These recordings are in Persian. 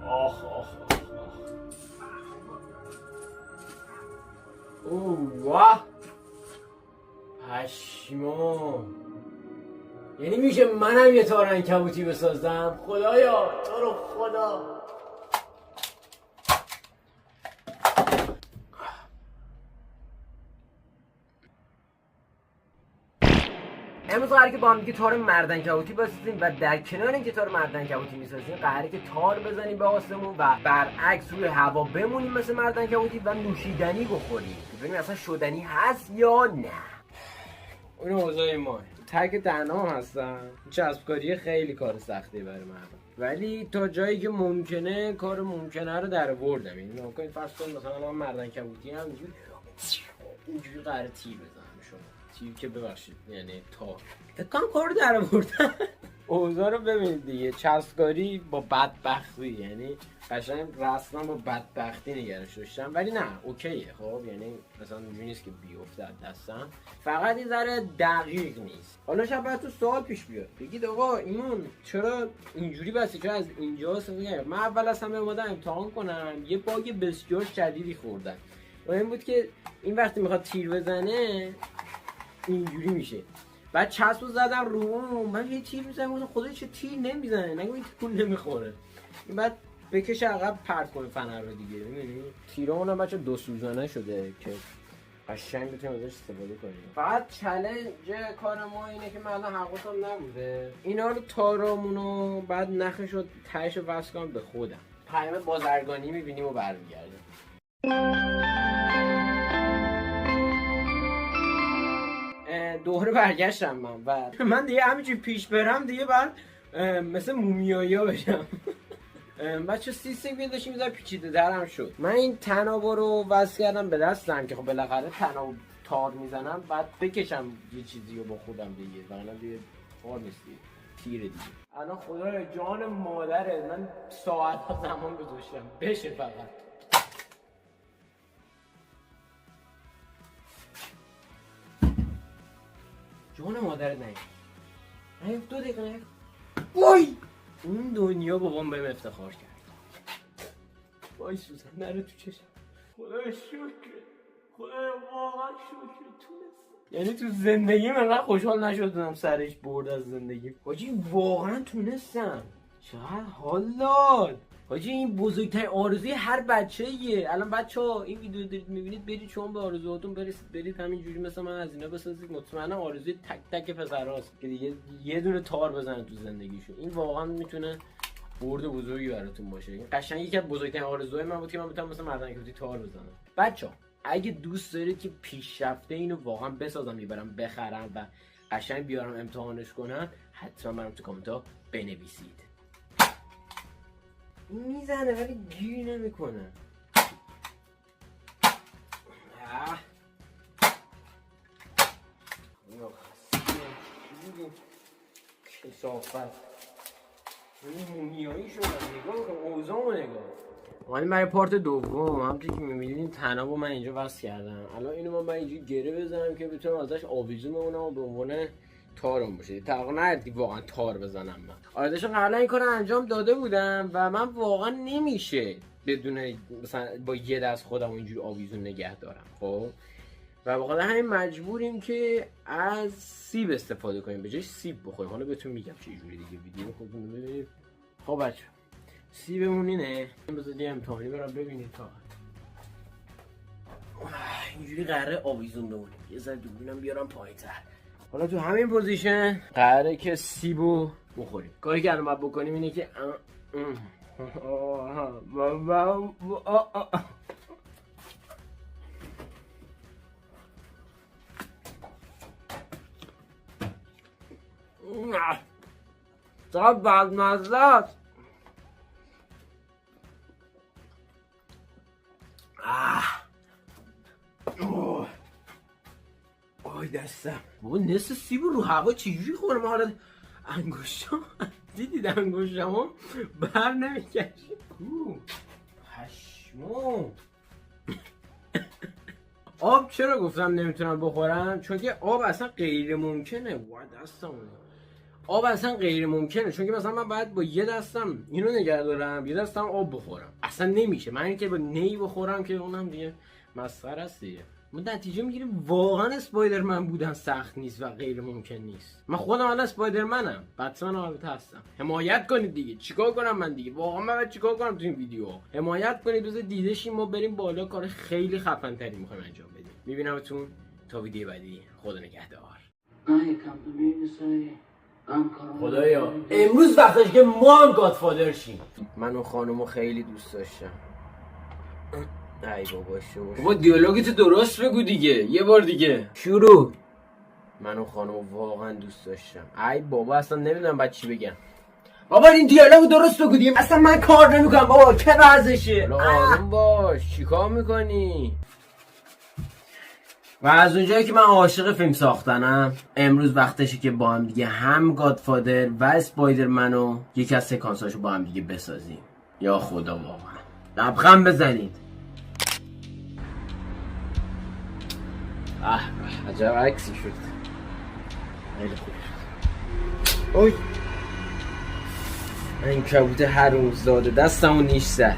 آخ آخ واه پشمام. یعنی میشه منم یه تار عنکبوتی بسازم؟ خدایا تو رو خدا. امروز قراره که با هم دیگه تار مرد عنکبوتی بسازیم و در کنار اینکه تار مرد عنکبوتی میسازیم قراره که تار بزنیم به آسمون و برعکس روی هوا بمونیم مثل مرد عنکبوتی و نوشیدنی بخوریم. ببینیم اصلا شدنی هست یا نه. اون اوضاع ما تک تنها هستم. چسبکاری خیلی کار سختیه برای مردم، ولی تا جایی که ممکنه کار ممکنه رو در آوردم. یعنی نکنید فرض کنید مثلا من مرد عنکبوتی هم اینجوری قراره تیر بزنم شما تیر که ببخشید یعنی تار فکرم کار رو در آوردم. اوضاع رو ببینید دیگه، چسبکاری با بدبختی، یعنی قشنگ رسما با بدبختی نگرش داشتم، ولی نه اوکیه. خب یعنی مثلا اینجوری نیست که بیفته از دستم، فقط این ذره دقیق نیست. حالا شاید تو سوال پیش بیاد بگید آقا ایمان چرا اینجوری بسه، چرا از اینجاست؟ من اول از همه اومدم امتحان کنم، یه باگ بسیار شدیدی خوردم و این بود که این وقتی میخواد تیر بزنه اینجوری میشه. بعد چسبو زدم رو اون، من یه تیر میزنم گفتم خدای چه تیر نمیزنه، نگو این تیر نمیخوره. بعد بکشه عقب پرت کنه فنر رو دیگه. میبینی تیرامون بچه دو سوزانه شده که قشنگ بتونیم ازش استفاده کنیم. فقط چالش کار ما اینه که من الان حواسم نبوده اینا رو تارامونو بعد نخش رو تهش رو وصل کنم به خودم. پیام بازرگانی میبینیم و برمیگردیم. دوره برگشتم من و من دیگه همینجوری پیش برم دیگه بعد مثل مومیایی بشم. بچه سیستم که داشتیم میذاره پیچیده درم شد. من این تنابو رو وصل کردم به دستم که خب بالاخره تنابو تار میزنم بعد بکشم یه چیزی رو با خودم دیگه، وگرنه دیگه تار نیست دیگه، تیره دیگه. الان خدای جان مادره من ساعت ها زمان گذاشتم بشه فقط. جان مادر نه 2 دقیقه نه. وای اون دنیا بابام بهم افتخار کرد. وای سوزن نره تو چشم. خدای شکر، خدای واقعا شکر تونستم. یعنی تو زندگی من انقدر خوشحال نشدم سرش برد از زندگی. حاجی واقعا تونستم. چقدر حال داد حاجی. این بزرگترین آرزوی هر بچه‌ایه. الان بچه‌ها این ویدیو دارید می‌بینید، برید شما به آرزوهاتون برسید، برید همینجوری مثل من از اینا بسازید. مطمئنا آرزوی تک تک پسراست که دیگه یه دونه تار بزنن تو زندگیشون. این واقعا میتونه برد بزرگی براتون باشه. این قشنگ یکی از بزرگترین آرزوهای من بود که من بتونم مثل مرد عنکبوتی تار بزنم. بچه‌ها اگه دوست دارید که پیشرفته اینو واقعا بسازم، میبرم بخرم و قشنگ بیارم امتحانش کنم، حتما برام تو کامنت‌ها بنویسید. میزنه ولی گیر نمیکنه. کثافت این مومیایی شد. نگاه کن اوضاعمو نگاه. اومدیم برای پارت دوم. همونطور که میبینید تنابو من اینجا وصل کردم. الان اینو من اینجا گره بزنم که بتونم ازش آویزون بمونم و به عنوان تارم باشه. تقریبا نهیدی واقعا تار بزنم. من آردشون قبلا این کار انجام داده بودم و من واقعا نمیشه بدون مثلا با یه دست خودم اینجوری آویزون نگه دارم. خب و بخاطر همین مجبوریم که از سیب استفاده کنیم به جای سیب بخوریم. حالا بهتون میگم چه جوری دیگه ویدیو خودتون ببینید. خب بچه سیبمون اینه. بذارید یه امتحانی برام ببینید تا اینجوری قراره آویزون بمونیم. یه ذره دوربینم بیارم پایین‌تر. حالا تو همین پوزیشن قراره که سیبو بخوریم. کاری که الان باید بکنیم اینه که چقدر بدمزه است. آی دستم بابا نصف سیب رو هوا چجوری خورم. حالا انگشتم دیدید انگشتم بر نمیکشه. پشمام. آب چرا گفتم نمیتونم بخورم؟ چون که آب اصلا غیر ممکنه. وای دستم آب اصلا غیر ممکنه، چون که مثلا من باید با یه دستم اینو نگه دارم، یه دستم آب بخورم، اصلا نمیشه. من اینکه با نی بخورم که اونم دیگه مسخره است دیگه. ما نتیجه میگیریم واقعا اسپایدرمن بودن سخت نیست و غیر ممکن نیست. من خودم الان اسپایدرمنم، بتمن البته هستم. حمایت کنید دیگه. چیکار کنم من دیگه؟ واقعا من باید چیکار کنم تو این ویدیو؟ حمایت کنید، روز دیده شیم ما بریم بالا، کار خیلی خفن تری میخوایم انجام بدیم. میبینمتون تا ویدیو بعدی. خدا نگهدار. خدایا امروز وقتش که ما هم گادفادر شیم. من اون خانومو خیلی دوست داشتم. ای بابا شو بابا دیالوگتو درست بگو دیگه، یه بار دیگه شروع. من اون خانومو واقعا دوست داشتم. ای بابا اصلا نمیدونم بعد چی بگم. بابا این دیالوگو درست بگو دیگه. اصلا من کار نمیکنم بابا، که وضعشه. آروم باش، چیکار میکنی؟ و از اونجایی که من عاشق فیلم ساختنم، امروز وقتشه که با هم دیگه هم گادفادر و اسپایدرمنو یکی از سکانساشو با هم دیگه بسازیم. یا خدا واقعا لبخند بزنید. عجب عکسی شد. خیلی خوب شد. اوی این کبوت حرومزاده دستمو نیش زد.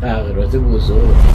تغییرات بزرگ.